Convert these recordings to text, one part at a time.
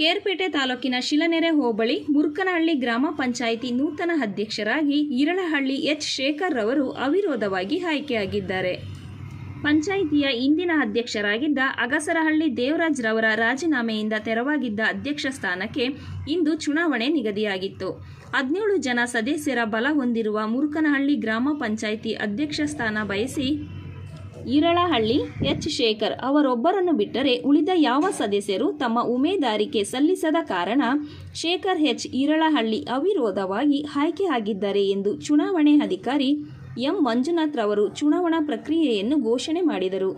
ಕೇರ್ಪೇಟೆ ತಾಲೂಕಿನ ಶಿಲನೆರೆ ಹೋಬಳಿ ಮುರ್ಕನಹಳ್ಳಿ ಗ್ರಾಮ ಪಂಚಾಯಿತಿ ನೂತನ ಅಧ್ಯಕ್ಷರಾಗಿ ಇರಳಹಳ್ಳಿ ಎಚ್ ಶೇಖರ್ ರವರು ಅವಿರೋಧವಾಗಿ ಆಯ್ಕೆಯಾಗಿದ್ದಾರೆ. ಪಂಚಾಯಿತಿಯ ಇಂದಿನ ಅಧ್ಯಕ್ಷರಾಗಿದ್ದ ಅಗಸರಹಳ್ಳಿ ದೇವರಾಜ್ ರವರ ರಾಜೀನಾಮೆಯಿಂದ ತೆರವಾಗಿದ್ದ ಅಧ್ಯಕ್ಷ ಸ್ಥಾನಕ್ಕೆ ಇಂದು ಚುನಾವಣೆ ನಿಗದಿಯಾಗಿತ್ತು. 17 ಜನ ಸದಸ್ಯರ ಬಲ ಹೊಂದಿರುವ ಮುರ್ಕನಹಳ್ಳಿ ಗ್ರಾಮ ಪಂಚಾಯಿತಿ ಅಧ್ಯಕ್ಷ ಸ್ಥಾನ ಬಯಸಿ ಇರಳಹಳ್ಳಿ ಎಚ್ ಶೇಖರ್ ಅವರೊಬ್ಬರನ್ನು ಬಿಟ್ಟರೆ ಉಳಿದ ಯಾವ ಸದಸ್ಯರು ತಮ್ಮ ಉಮೇದಾರಿಕೆ ಸಲ್ಲಿಸದ ಕಾರಣ ಶೇಖರ್ ಎಚ್ ಇರಳಹಳ್ಳಿ ಅವಿರೋಧವಾಗಿ ಆಯ್ಕೆಯಾಗಿದ್ದಾರೆ ಎಂದು ಚುನಾವಣೆ ಅಧಿಕಾರಿ ಎಂ ಮಂಜುನಾಥ್ ರವರು ಚುನಾವಣಾ ಪ್ರಕ್ರಿಯೆಯನ್ನು ಘೋಷಣೆ ಮಾಡಿದರು.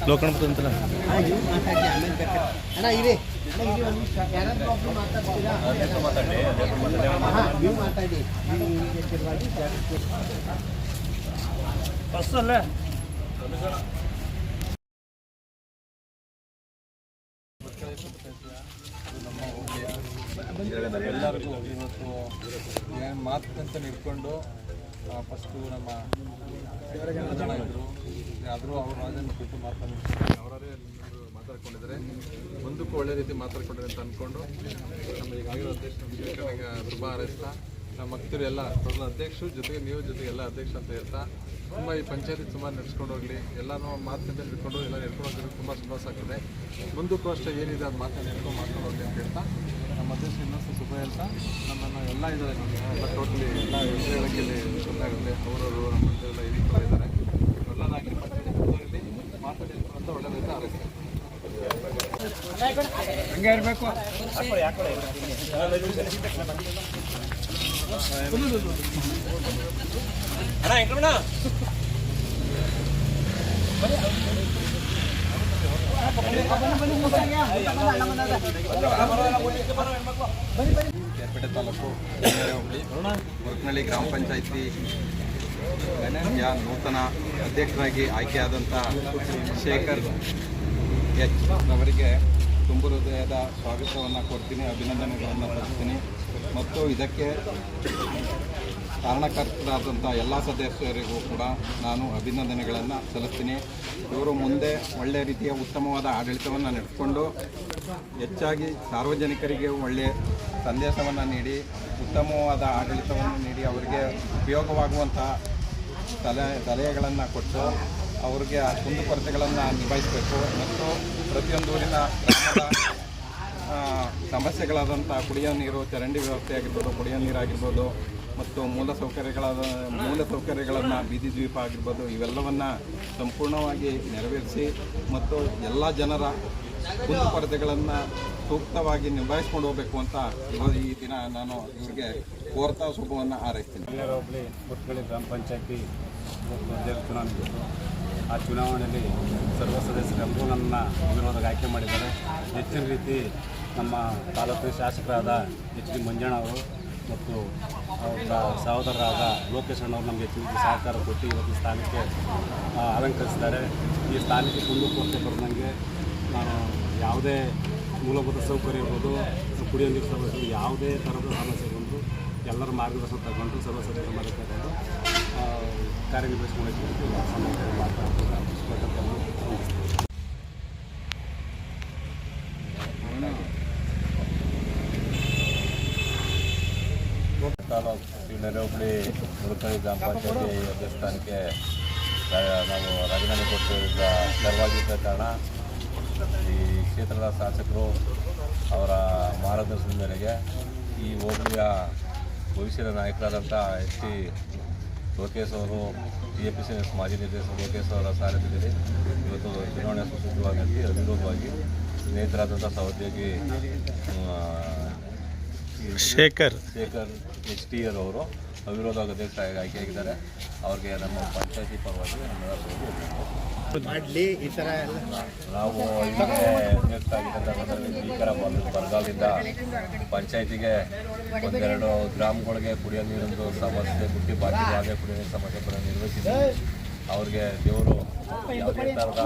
ಲೋಕಣಪತಿ ಎಲ್ಲರಿಗೂ ಇವತ್ತು ಏನು ಮಾತಂತ ನಿಡ್ಕೊಂಡು ಫಸ್ಟು ನಮ್ಮ ಜನ ಇದ್ದರು, ಆದರೂ ಅವರು ರಾಜನ ಬಿಟ್ಟು ಮಾತಾಡ್ಕೊಂಡು ಅವರೇ ಮಾತಾಡ್ಕೊಂಡಿದ್ದಾರೆ. ಮುಂದಕ್ಕೂ ಒಳ್ಳೆ ರೀತಿ ಮಾತಾಡ್ಕೊಂಡಿದ್ದಾರೆ ಅಂತ ಅಂದ್ಕೊಂಡು ನಮ್ಮ ಈಗಾಗಿರೋ ಅಧ್ಯಕ್ಷ ದುರ್ಬಾ ಹಾರೈಸ್ತಾ ನಮ್ಮ ಭಕ್ತರು ಎಲ್ಲ ಪ್ರಧಾನ ಅಧ್ಯಕ್ಷರು ಜೊತೆಗೆ ನೀವು ಜೊತೆಗೆ ಎಲ್ಲ ಅಧ್ಯಕ್ಷ ಅಂತ ಹೇಳ್ತಾ ತುಂಬ ಈ ಪಂಚಾಯತಿ ಸುಮಾರು ನಡೆಸ್ಕೊಂಡು ಹೋಗಲಿ, ಎಲ್ಲನೂ ಮಾತಿನಿಂದ ಹಿಡ್ಕೊಂಡು ಎಲ್ಲ ನಡ್ಕೊಂಡು ಹೋಗಿದ್ರೆ ತುಂಬ ಸಂತೋಷ ಆಗ್ತದೆ. ಮುಂದಕ್ಕೂ ಅಷ್ಟೇ ಏನಿದೆ ಅದು ಮಾಡ್ಕೊಂಡು ಹೋಗಲಿ ಅಂತ ಹೇಳ್ತಾ ನಮ್ಮ ಅಧ್ಯಕ್ಷ ಇನ್ನೊಂದು ಶುಭ ಹೇಳ್ತಾ ನಮ್ಮನ್ನು ಎಲ್ಲ ಇದ್ದಾರೆ, ಎಲ್ಲ ಟೋಟಲಿ ಎಲ್ಲ ಹೇಳೋಕ್ಕಿಲ್ಲಿ ಗೊತ್ತಾಗುತ್ತೆ. ಅವರವರು ನಮ್ಮ ಎಲ್ಲ ಹಿರಿಯರು ಇದ್ದಾರೆ, ಒಳ್ಳೆದಾಗಲಿ ಪಂಚಾಯತಿ ಮಾತಾಡಿ ಅಂತ ಒಳ್ಳೆದಾಗಿ ಹಾರೈಸ್ತಾರೆ. ಹಂಗೆ ಇರಬೇಕು. ಕೇರ್ಪೇಟೆ ತಾಲೂಕು ಹೋಬಳಿ ಮುರ್ಕನಹಳ್ಳಿ ಗ್ರಾಮ ಪಂಚಾಯಿತಿ ನೂತನ ಅಧ್ಯಕ್ಷರಾಗಿ ಆಯ್ಕೆಯಾದಂಥ ಶೇಖರ್ ಎಚ್ ಅವರಿಗೆ ತುಂಬ ಹೃದಯದ ಸ್ವಾಗತವನ್ನು ಕೊಡ್ತೀನಿ, ಅಭಿನಂದನೆಗಳನ್ನು ಪಡಿಸ್ತೀನಿ. ಮತ್ತು ಇದಕ್ಕೆ ಕಾರಣಕರ್ತರಾದಂಥ ಎಲ್ಲ ಸದಸ್ಯರಿಗೂ ಕೂಡ ನಾನು ಅಭಿನಂದನೆಗಳನ್ನು ಸಲ್ಲಿಸ್ತೀನಿ. ಇವರು ಮುಂದೆ ಒಳ್ಳೆಯ ರೀತಿಯ ಉತ್ತಮವಾದ ಆಡಳಿತವನ್ನು ನಡೆಸಿಕೊಂಡು ಹೆಚ್ಚಾಗಿ ಸಾರ್ವಜನಿಕರಿಗೆ ಒಳ್ಳೆಯ ಸಂದೇಶವನ್ನು ನೀಡಿ ಉತ್ತಮವಾದ ಆಡಳಿತವನ್ನು ನೀಡಿ ಅವರಿಗೆ ಉಪಯೋಗವಾಗುವಂಥ ಸಲಹೆಗಳನ್ನು ಕೊಟ್ಟು ಅವ್ರಿಗೆ ಕುಂದುಕೊರತೆಗಳನ್ನು ನಿಭಾಯಿಸಬೇಕು. ಮತ್ತು ಪ್ರತಿಯೊಂದು ಊರಿನ ಗ್ರಾಮದ ಸಮಸ್ಯೆಗಳಾದಂಥ ಕುಡಿಯೋ ನೀರು, ಚರಂಡಿ ವ್ಯವಸ್ಥೆ ಆಗಿರ್ಬೋದು, ಕುಡಿಯೋ ನೀರಾಗಿರ್ಬೋದು, ಮತ್ತು ಮೂಲ ಸೌಕರ್ಯಗಳನ್ನು ಬೀದಿ ದ್ವೀಪ ಆಗಿರ್ಬೋದು, ಇವೆಲ್ಲವನ್ನು ಸಂಪೂರ್ಣವಾಗಿ ನೆರವೇರಿಸಿ ಮತ್ತು ಎಲ್ಲ ಜನರ ಕುಂದುಕೊರತೆಗಳನ್ನು ಸೂಕ್ತವಾಗಿ ನಿಭಾಯಿಸ್ಕೊಂಡು ಹೋಗಬೇಕು ಅಂತ ಈ ದಿನ ನಾನು ಇವ್ರಿಗೆ ಕೋರ್ತಾ ಶುಭವನ್ನು ಹಾರೈಸ್ತೀನಿ. ಹೋಬಳಿ ಮುರ್ಕನಹಳ್ಳಿ ಗ್ರಾಮ ಪಂಚಾಯತಿ ಅಧ್ಯಕ್ಷ ಚುನಾವಣೆ ಆ ಚುನಾವಣೆಯಲ್ಲಿ ಸರ್ವ ಸದಸ್ಯರೆಲ್ಲರೂ ನನ್ನ ವಿರೋಧಕ್ಕೆ ಆಯ್ಕೆ ಮಾಡಿದ್ದಾರೆ. ಹೆಚ್ಚಿನ ರೀತಿ ನಮ್ಮ ತಾಲೂಕಿನ ಶಾಸಕರಾದ ಎಚ್ ಡಿ ಮಂಜಣ್ಣ ಅವರು ಮತ್ತು ಅವರ ಸಹೋದರರಾದ ಲೋಕೇಶ್ ಅಣ್ಣವರು ನಮಗೆ ಹೆಚ್ಚಿನ ರೀತಿ ಸಹಕಾರ ಕೊಟ್ಟು ಇವತ್ತು ಸ್ಥಾನಕ್ಕೆ ಅಲಂಕರಿಸಿದ್ದಾರೆ. ಈ ಸ್ಥಾನಕ್ಕೆ ಕುಂದುಕೊರತೆ ಬರೆದಂಗೆ ನಾನು ಯಾವುದೇ ಮೂಲಭೂತ ಸೌಕರ್ಯ ಇರ್ಬೋದು, ಕುಡಿಯೋ ನೀರು ಸಮಸ್ಯೆ, ಯಾವುದೇ ಥರದ ಸಮಸ್ಯೆ ಬಂದು ಎಲ್ಲರ ಮಾರ್ಗದರ್ಶನ ತಗೊಂಡು ಸರ್ವ ಸದಸ್ಯರ ಮೇಲೆ ತಗೊಂಡು ಕಾರ್ಯನಿರ್ವಹಿಸಿಕೊಂಡು ತಾಲೂಕು ಶಿವನೆರೆ ಹೋಬಳಿ ಮುರ್ಕನಹಳ್ಳಿ ಗ್ರಾಮ ಪಂಚಾಯತಿ ಅಧ್ಯಕ್ಷ ಸ್ಥಾನಕ್ಕೆ ನಾವು ರಾಜೀನಾಮೆ ಕೊಟ್ಟು ಈಗ ತೆರವಾಗಿದ್ದ ಕಾರಣ ಈ ಕ್ಷೇತ್ರದ ಶಾಸಕರು ಅವರ ಮಾರ್ಗದರ್ಶನದ ಮೇರೆಗೆ ಈ ಹೋಬಳಿಯ ಭವಿಷ್ಯದ ನಾಯಕರಾದಂಥ ಎಚ್ ಟಿ ಲೋಕೇಶ್ ಅವರು, TAPC ಮಾಜಿ ನಿರ್ದೇಶಕ ಲೋಕೇಶ್ ಅವರ ಸಾರಥ್ಯದಲ್ಲಿ ಇವತ್ತು ಚುನಾವಣೆ ಸುಸೂತ್ರವಾಗಿ ಅವಿರೋಧವಾಗಿ ಸ್ನೇಹಿತರಾದಂಥ ಸಹೋದ್ಯೋಗಿ ಶೇಖರ್ HTR ಅವರು ಅವಿರೋಧ ಅಧ್ಯಕ್ಷರಾಗಿ ಆಯ್ಕೆಯಾಗಿದ್ದಾರೆ. ಅವ್ರಿಗೆ ನಮ್ಮ ಪಂಚಾಯತಿ ಪರವಾಗಿ ಮಾಡಲಿ ಈ ಥರ ಎಲ್ಲ ನಾವು ಇಲ್ಲಿಗೆ ಅಧ್ಯಕ್ಷರಾಗಿದ್ದ ಭೀಕರ ಬರಗಾಲದಿಂದ ಪಂಚಾಯತಿಗೆ ಒಂದೆರಡು ಗ್ರಾಮಗಳಿಗೆ ಕುಡಿಯೋ ನೀರಿಂದು ಸಮಸ್ಯೆ ಬುಟ್ಟಿ ಬಾಕಿ ಕುಡಿಯೋ ನೀರಿನ ಸಮಸ್ಯೆ ಕೂಡ ನಿರ್ವಹಿಸಿದೆ. ಅವ್ರಿಗೆ ದೇವರು ಯಾವುದೇ ಥರದ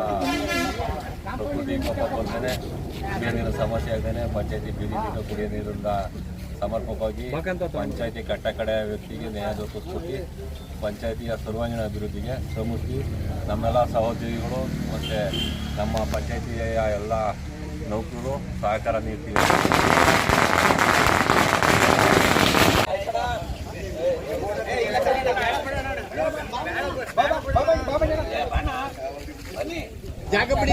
ಪ್ರಕೃತಿ ವಿಕೋಪ ಬಂದೇ ಕುಡಿಯೋ ನೀರಿನ ಸಮಸ್ಯೆ ಆಗದೇ ಪಂಚಾಯತಿ ಬೀದಿಗೆ ಕುಡಿಯೋ ನೀರಿಂದ ಸಮರ್ಪಕವಾಗಿ ಪಂಚಾಯತಿ ಕಟ್ಟ ಕಡೆ ವ್ಯಕ್ತಿಗೆ ನ್ಯಾಯ ದೊರಕಿಸ್ಕೊಟ್ಟು ಪಂಚಾಯತಿಯ ಸರ್ವಾಂಗೀಣ ಅಭಿವೃದ್ಧಿಗೆ ಶ್ರಮಿಸಿ ನಮ್ಮೆಲ್ಲ ಸಹೋದ್ಯೋಗಿಗಳು ಮತ್ತು ನಮ್ಮ ಪಂಚಾಯತಿಯ ಎಲ್ಲ ನೌಕರರು ಸಹಕಾರ ನೀಡ್ತೀವಿ. ಜಾಗ ಬಿಡಿ.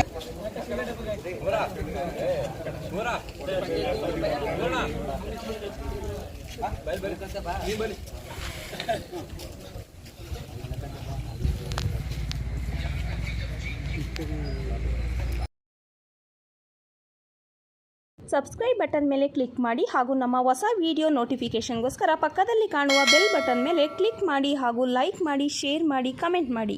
ಸಬ್ಸ್ಕ್ರೈಬ್ ಬಟನ್ ಮೇಲೆ ಕ್ಲಿಕ್ ಮಾಡಿ ಹಾಗೂ ನಮ್ಮ ಹೊಸ ವಿಡಿಯೋ ನೋಟಿಫಿಕೇಷನ್ಗೋಸ್ಕರ ಪಕ್ಕದಲ್ಲಿ ಕಾಣುವ ಬೆಲ್ ಬಟನ್ ಮೇಲೆ ಕ್ಲಿಕ್ ಮಾಡಿ ಹಾಗೂ ಲೈಕ್ ಮಾಡಿ, ಶೇರ್ ಮಾಡಿ, ಕಮೆಂಟ್ ಮಾಡಿ.